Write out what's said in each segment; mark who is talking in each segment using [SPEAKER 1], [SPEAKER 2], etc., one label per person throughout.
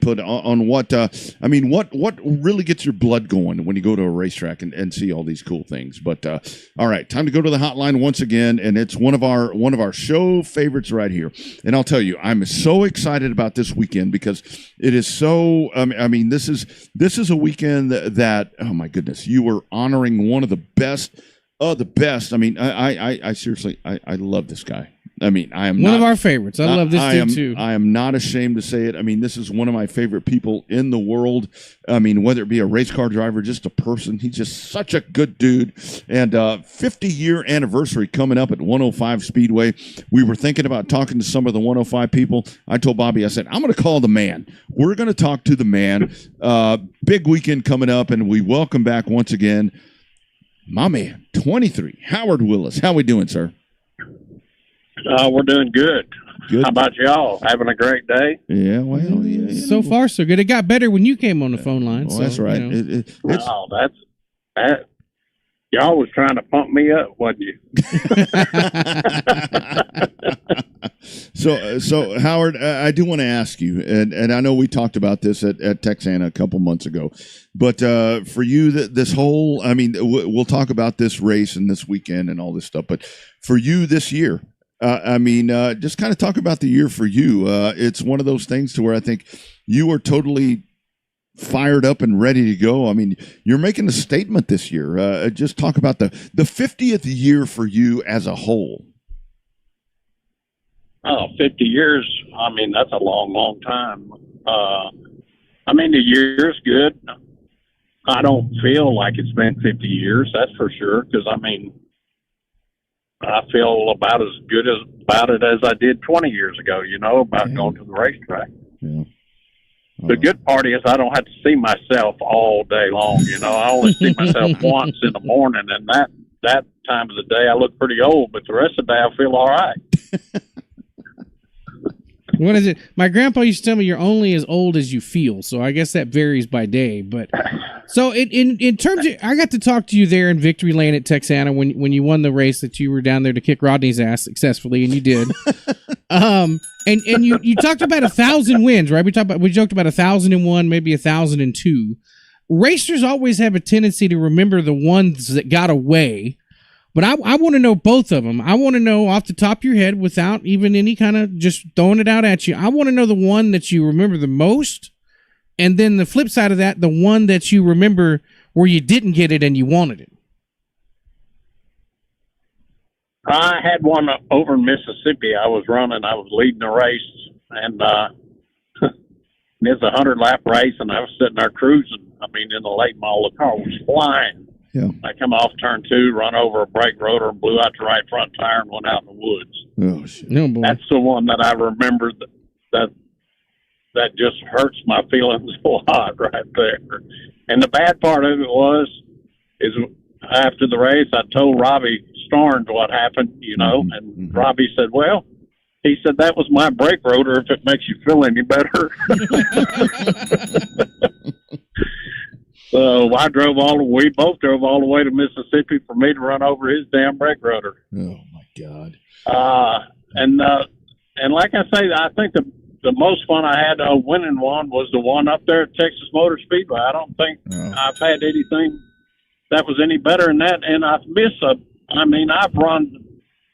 [SPEAKER 1] put on what I mean, what really gets your blood going when you go to a racetrack and see all these cool things. But all right, time to go to the hotline once again, and it's one of our show favorites right here. And I'll tell you, I'm so excited about this weekend because it is so. I mean, this is a weekend that oh my goodness, you were honoring one of the best. The best. I mean, I seriously, I love this guy. I mean, I am
[SPEAKER 2] one of our favorites. I love this dude too.
[SPEAKER 1] I am not ashamed to say it. I mean, this is one of my favorite people in the world. I mean, whether it be a race car driver, just a person, he's just such a good dude. And 50-year anniversary coming up at 105 Speedway. We were thinking about talking to some of the 105 people. I told Bobby, I said, I'm going to call the man. We're going to talk to the man. Big weekend coming up, and we welcome back once again my man, 23, Howard Willis. How we doing, sir?
[SPEAKER 3] We're doing good. How about y'all? Having a great day?
[SPEAKER 1] Yeah, well, yeah.
[SPEAKER 2] So far, so good. It got better when you came on the phone line.
[SPEAKER 1] Well,
[SPEAKER 2] so,
[SPEAKER 1] that's right.
[SPEAKER 2] You know.
[SPEAKER 3] That. Y'all was trying to pump me up, wasn't you?
[SPEAKER 1] So Howard, I do want to ask you, and I know we talked about this at Texana a couple months ago, but for you, this whole, I mean, we'll talk about this race and this weekend and all this stuff, but for you this year, I mean, just kind of talk about the year for you. It's one of those things to where I think you are totally fired up and ready to go. I mean, you're making a statement this year. Just talk about the 50th year for you as a whole.
[SPEAKER 3] Oh, 50 years. I mean, that's a long, long time. I mean, the year's good. I don't feel like it's been 50 years, that's for sure, because, I mean, I feel about as good about it as I did 20 years ago, you know, about going to the racetrack.
[SPEAKER 1] Yeah.
[SPEAKER 3] The good part is I don't have to see myself all day long. You know, I only see myself once in the morning, and that time of the day I look pretty old, but the rest of the day I feel all right.
[SPEAKER 2] What is it? My grandpa used to tell me you're only as old as you feel, so I guess that varies by day. But so in terms of, I got to talk to you there in Victory Lane at Texana when you won the race that you were down there to kick Rodney's ass successfully, and you did. And you talked about 1,000 wins, right? We joked about 1,001, maybe 1,002. Racers always have a tendency to remember the ones that got away. But I want to know both of them. I want to know off the top of your head without even any kind of just throwing it out at you. I want to know the one that you remember the most, and then the flip side of that, the one that you remember where you didn't get it and you wanted it.
[SPEAKER 3] I had one over in Mississippi. I was leading a race, and it's a 100-lap race, and I was sitting there cruising. I mean, in the late model, the car was flying.
[SPEAKER 1] Yeah.
[SPEAKER 3] I come off turn 2, run over a brake rotor, blew out the right front tire, and went out in the woods.
[SPEAKER 1] Oh, shit.
[SPEAKER 2] No, boy.
[SPEAKER 3] That's the one that I remember that just hurts my feelings a lot right there. And the bad part of it is after the race, I told Robbie Starnes what happened, you know, and Robbie said, well, he said, that was my brake rotor if it makes you feel any better. So we both drove all the way to Mississippi for me to run over his damn brake rotor.
[SPEAKER 1] Oh my God.
[SPEAKER 3] And like I say, I think the most fun I had winning one was the one up there at Texas Motor Speedway. I don't think I've had anything that was any better than that. And I've run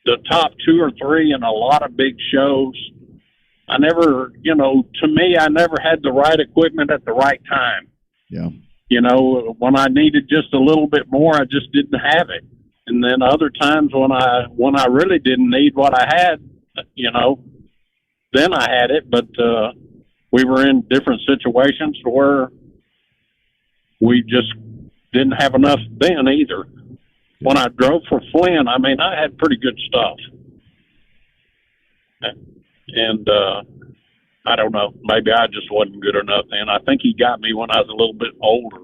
[SPEAKER 3] the top 2 or 3 in a lot of big shows. I never, to me, I never had the right equipment at the right time.
[SPEAKER 1] Yeah.
[SPEAKER 3] You know, when I needed just a little bit more, I just didn't have it. And then other times when I really didn't need what I had, then I had it. But we were in different situations where we just didn't have enough then either. When I drove for Flynn, I mean, I had pretty good stuff. And I don't know. Maybe I just wasn't good enough then. I think he got me when I was a little bit older.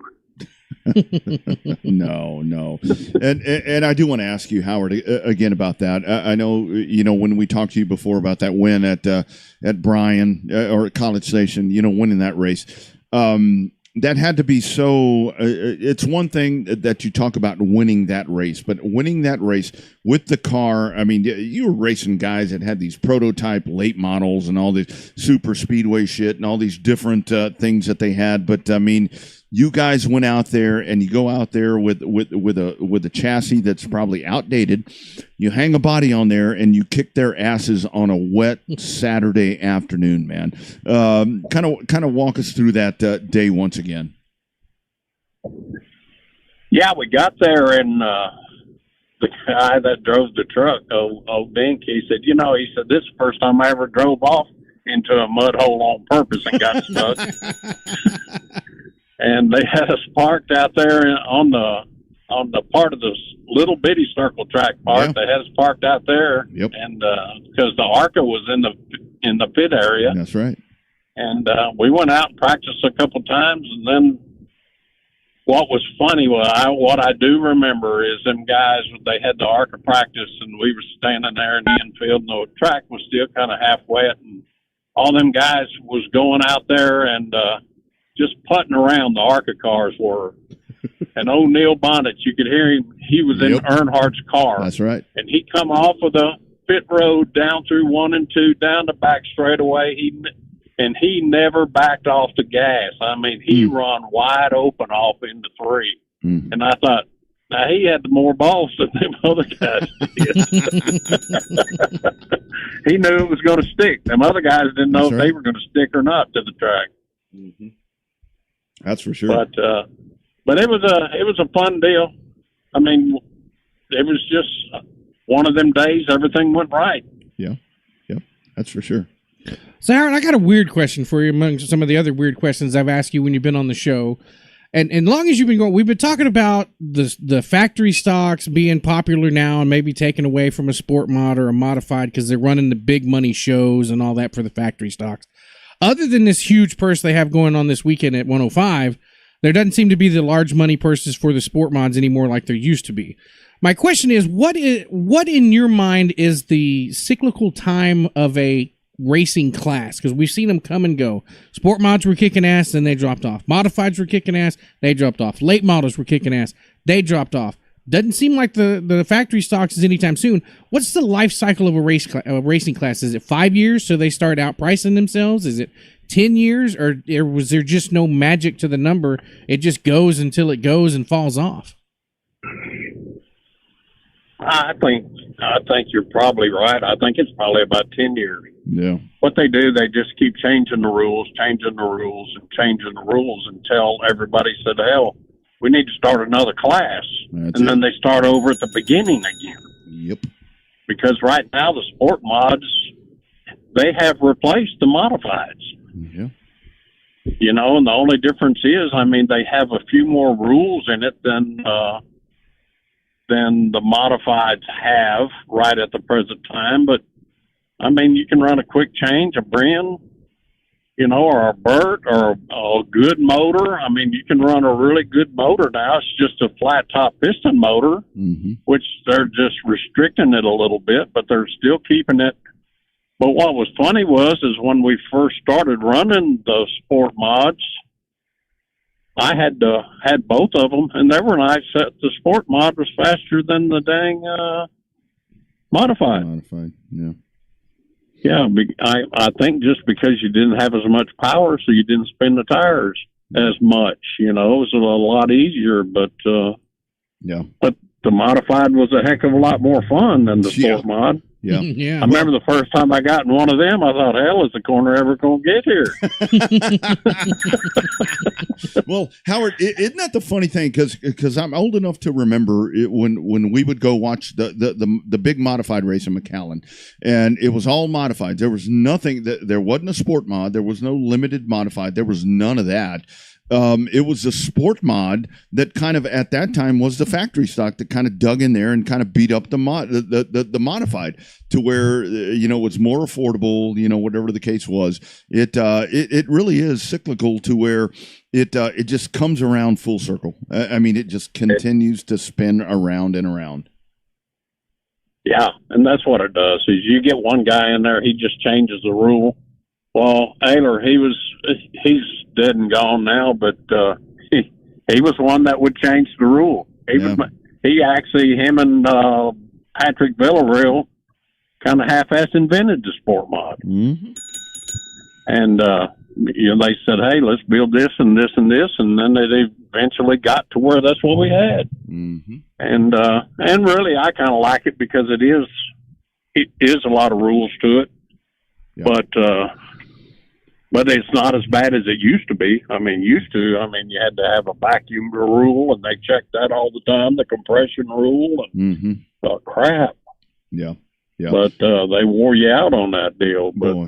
[SPEAKER 1] No. And I do want to ask you, Howard, again about that. I know, when we talked to you before about that win at Bryan or at College Station, winning that race. that had to be so. It's one thing that you talk about winning that race, but winning that race with the car. I mean, you were racing guys that had these prototype late models and all this super speedway shit and all these different things that they had. But I mean, you guys went out there and you go out there with a chassis that's probably outdated. You hang a body on there and you kick their asses on a wet Saturday afternoon, man. Kind of walk us through that day once again.
[SPEAKER 3] Yeah, we got there and the guy that drove the truck, old Dink, he said, this is the first time I ever drove off into a mud hole on purpose and got stuck. And they had us parked out there on the part of the little bitty circle track part.
[SPEAKER 1] Yeah.
[SPEAKER 3] They had us parked out there,
[SPEAKER 1] Yep.
[SPEAKER 3] and because the ARCA was in the pit area.
[SPEAKER 1] That's right.
[SPEAKER 3] And we went out and practiced a couple times, and then what was funny what I do remember is them guys, they had the ARCA practice, and we were standing there in the infield, and the track was still kind of half wet, and all them guys was going out there and just putting around the ARCA cars were. And old Neil Bonnet, you could hear him. He was in Earnhardt's car.
[SPEAKER 1] That's right.
[SPEAKER 3] And he come off of the pit road down through 1 and 2, down the back straightaway. He never backed off the gas. I mean, he run wide open off into 3. And I thought, now he had more balls than them other guys did. He knew it was going to stick. Them other guys didn't know if they were going to stick or not to the track.
[SPEAKER 1] Mm-hmm. That's for sure.
[SPEAKER 3] But it was a fun deal. I mean, it was just one of them days everything went right.
[SPEAKER 1] Yeah, that's for sure.
[SPEAKER 2] So, Aaron, I got a weird question for you among some of the other weird questions I've asked you when you've been on the show. And long as you've been going, we've been talking about the factory stocks being popular now and maybe taken away from a sport mod or a modified because they're running the big money shows and all that for the factory stocks. Other than this huge purse they have going on this weekend at 105, there doesn't seem to be the large money purses for the sport mods anymore like there used to be. My question is, what in your mind is the cyclical time of a racing class? Because we've seen them come and go. Sport mods were kicking ass, then they dropped off. Modifieds were kicking ass, they dropped off. Late models were kicking ass, they dropped off. Doesn't seem like the factory stocks is anytime soon. What's the life cycle of a racing class? Is it 5 years, so they start outpricing themselves? Is it 10 years, or was there just no magic to the number? It just goes until it goes and falls off.
[SPEAKER 3] I think you're probably right. I think it's probably about 10 years.
[SPEAKER 1] Yeah.
[SPEAKER 3] What they do, they just keep changing the rules until everybody said, hell, we need to start another class. Then they start over at the beginning again.
[SPEAKER 1] Yep.
[SPEAKER 3] Because right now the sport mods, they have replaced the modifieds.
[SPEAKER 1] Yeah.
[SPEAKER 3] And the only difference is, I mean, they have a few more rules in it than the modifieds have right at the present time. But, I mean, you can run a quick change, a Brin, or a Burt, or a good motor. I mean, you can run a really good motor now. It's just a flat top piston motor, which they're just restricting it a little bit, but they're still keeping it. But what was funny is when we first started running the sport mods, I had both of them, and they were nice. The sport mod was faster than the dang modified.
[SPEAKER 1] Modified, yeah.
[SPEAKER 3] Yeah, I think just because you didn't have as much power, so you didn't spin the tires as much. It was a lot easier, but
[SPEAKER 1] yeah.
[SPEAKER 3] But the modified was a heck of a lot more fun than the sport mod.
[SPEAKER 1] Yeah.
[SPEAKER 2] Yeah.
[SPEAKER 3] I remember the first time I got in one of them, I thought, hell, is the corner ever going to get here?
[SPEAKER 1] Well, Howard, isn't that the funny thing? Because I'm old enough to remember when we would go watch the big modified race in McAllen, and it was all modified. There was nothing, there wasn't a sport mod. There was no limited modified. There was none of that. It was a sport mod that kind of at that time was the factory stock that kind of dug in there and kind of beat up the modified to where it was more affordable, whatever the case was. It really is cyclical to where it just comes around full circle. I mean, it just continues to spin around and around.
[SPEAKER 3] Yeah, and that's what it does. Is you get one guy in there, he just changes the rule. Well, Ayler, he's dead and gone now, but he was one that would change the rule. Him and Patrick Villarreal kind of half-assed invented the sport mod.
[SPEAKER 1] Mm-hmm.
[SPEAKER 3] And, they said, hey, let's build this and this and this. And then they eventually got to where that's what we had.
[SPEAKER 1] Mm-hmm.
[SPEAKER 3] And really, I kind of like it because it is a lot of rules to it. Yep. But it's not as bad as it used to be. I mean, you had to have a vacuum rule, and they checked that all the time, the compression rule, and crap.
[SPEAKER 1] Yeah. Yeah.
[SPEAKER 3] But they wore you out on that deal. But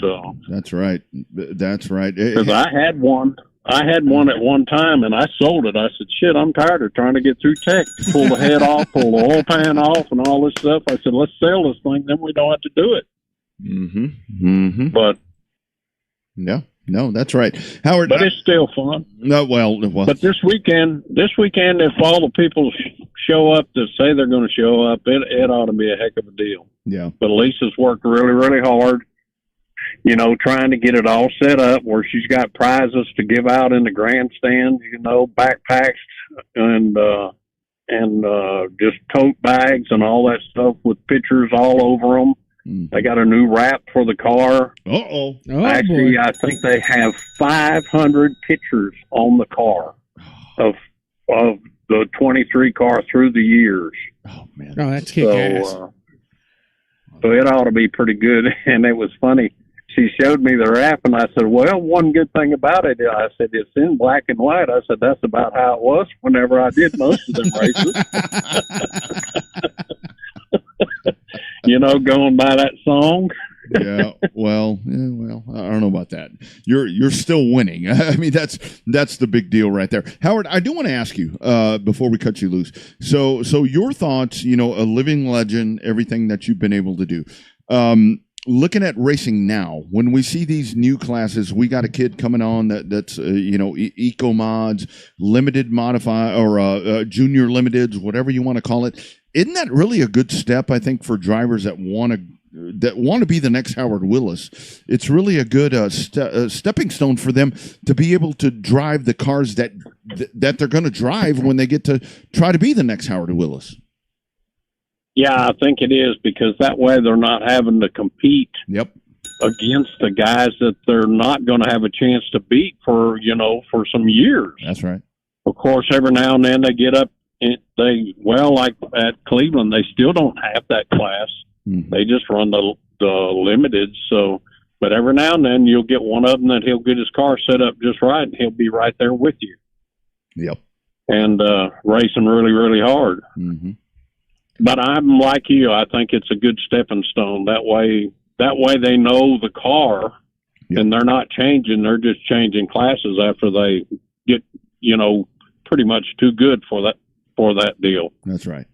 [SPEAKER 1] that's right. That's right.
[SPEAKER 3] Because I had one at one time, and I sold it. I said, shit, I'm tired of trying to get through tech, pull the head off, pull the oil pan off, and all this stuff. I said, let's sell this thing, then we don't have to do it.
[SPEAKER 1] Mm-hmm. Mm-hmm.
[SPEAKER 3] But
[SPEAKER 1] yeah. No, that's right, Howard.
[SPEAKER 3] But it's still fun.
[SPEAKER 1] No, well.
[SPEAKER 3] But this weekend, if all the people show up that say they're going to show up, it ought to be a heck of a deal.
[SPEAKER 1] Yeah.
[SPEAKER 3] But Lisa's worked really, really hard, trying to get it all set up where she's got prizes to give out in the grandstands, backpacks and just tote bags and all that stuff with pictures all over them. They got a new wrap for the car.
[SPEAKER 1] Uh-oh.
[SPEAKER 3] Actually, I think they have 500 pictures on the car of the 23 car through the years.
[SPEAKER 1] Oh, man.
[SPEAKER 2] Oh, that's kick-ass.
[SPEAKER 3] So it ought to be pretty good. And it was funny. She showed me the wrap, and I said, well, one good thing about it, I said, it's in black and white. I said, that's about how it was whenever I did most of them races. Going by that song.
[SPEAKER 1] Yeah, well, I don't know about that. You're still winning. I mean, that's the big deal right there. Howard, I do want to ask you before we cut you loose. So your thoughts, a living legend, everything that you've been able to do. Looking at racing now, when we see these new classes, we got a kid coming on that's eco mods, limited modify or junior limiteds, whatever you want to call it. Isn't that really a good step? I think for drivers that want to be the next Howard Willis, it's really a good stepping stone for them to be able to drive the cars that they're going to drive when they get to try to be the next Howard Willis.
[SPEAKER 3] Yeah, I think it is, because that way they're not having to compete against the guys that they're not going to have a chance to beat for some years.
[SPEAKER 1] That's right.
[SPEAKER 3] Of course, every now and then they get up. Like at Cleveland, they still don't have that class. Mm-hmm. They just run the limited. So, but every now and then you'll get one of them that he'll get his car set up just right, and he'll be right there with you.
[SPEAKER 1] Yep.
[SPEAKER 3] And racing really, really hard.
[SPEAKER 1] Mm-hmm.
[SPEAKER 3] But I'm like you. I think it's a good stepping stone. That way they know the car, and they're not changing. They're just changing classes after they get pretty much too good for that deal.
[SPEAKER 1] That's right.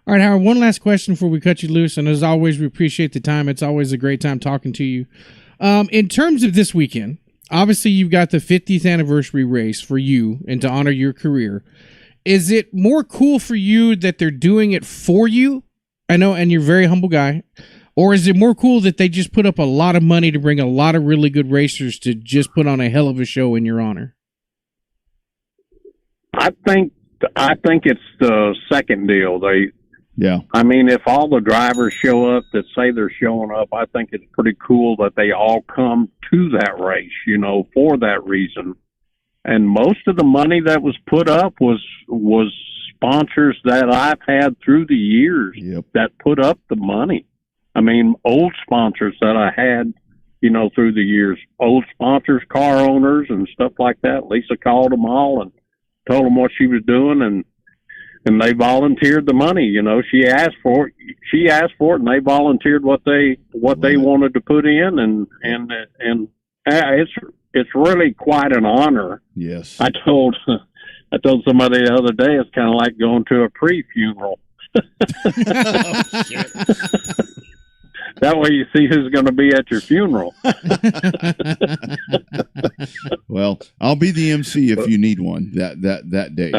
[SPEAKER 2] All right, Howard, one last question before we cut you loose. And as always, we appreciate the time. It's always a great time talking to you. In terms of this weekend, obviously you've got the 50th anniversary race for you and to honor your career. Is it more cool for you that they're doing it for you? I know, and you're a very humble guy. Or is it more cool that they just put up a lot of money to bring a lot of really good racers to just put on a hell of a show in your honor?
[SPEAKER 3] I think it's the second deal. I mean, if all the drivers show up that say they're showing up, I think it's pretty cool that they all come to that race, for that reason. And most of the money that was put up was sponsors that I've had through the years that put up the money. I mean, old sponsors that I had, through the years, old sponsors, car owners and stuff like that. Lisa called them all and told them what she was doing, and they volunteered the money. She asked for it, and they volunteered what they wanted to put in, and it's really quite an honor.
[SPEAKER 1] Yes.
[SPEAKER 3] I told somebody the other day, it's kind of like going to a pre-funeral.
[SPEAKER 1] Oh, shit.
[SPEAKER 3] That way you see who's going to be at your funeral.
[SPEAKER 1] Well, I'll be the MC if you need one that day.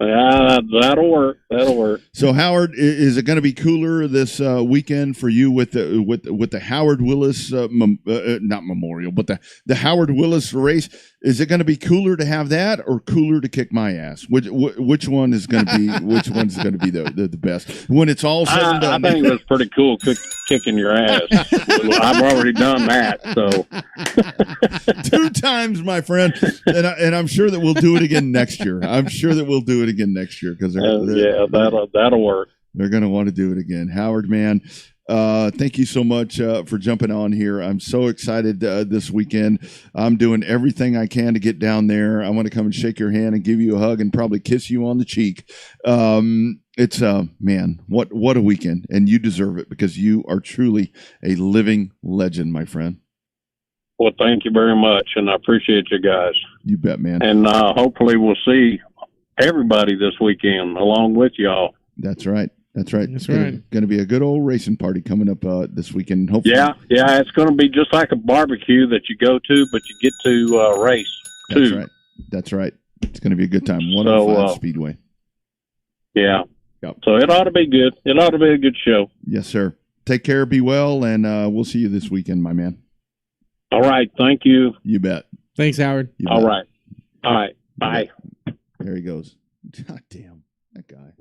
[SPEAKER 3] That'll work. That'll work.
[SPEAKER 1] So Howard, is it going to be cooler this weekend for you with the Howard Willis not memorial, but the Howard Willis race? Is it going to be cooler to have that, or cooler to kick my ass? Which one is going to be one's going to be the best when it's all said and done?
[SPEAKER 3] I think it was pretty cool kicking your ass. I've already done that, so
[SPEAKER 1] 2 times, my friend, and I'm sure that we'll do it again next year. I'm sure that we'll do it again next year because
[SPEAKER 3] that'll work.
[SPEAKER 1] They're going to want to do it again. Howard, man, thank you so much for jumping on here. I'm so excited this weekend. I'm doing everything I can to get down there. I want to come and shake your hand and give you a hug and probably kiss you on the cheek. It's man, what a weekend, and you deserve it because you are truly a living legend, my friend.
[SPEAKER 3] Well, thank you very much, and I appreciate you guys.
[SPEAKER 1] You bet, man.
[SPEAKER 3] And hopefully we'll see everybody this weekend along with y'all.
[SPEAKER 1] That's right. That's right.
[SPEAKER 2] That's right.
[SPEAKER 1] Going to be a good old racing party coming up this weekend. Hopefully.
[SPEAKER 3] Yeah. It's going to be just like a barbecue that you go to, but you get to race too.
[SPEAKER 1] That's right. That's right. It's going to be a good time. 105 Speedway.
[SPEAKER 3] Yeah.
[SPEAKER 1] Yep.
[SPEAKER 3] So it ought to be good. It ought to be a good show.
[SPEAKER 1] Yes, sir. Take care. Be well, and we'll see you this weekend, my man.
[SPEAKER 3] All right. Thank you.
[SPEAKER 1] You bet.
[SPEAKER 2] Thanks, Howard.
[SPEAKER 3] All right. Bye.
[SPEAKER 1] There he goes. God damn, that guy.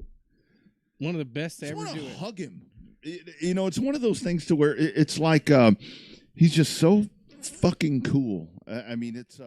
[SPEAKER 2] One of the best to ever do it.
[SPEAKER 1] Hug him. It's one of those things to where it's like he's just so fucking cool. I mean, it's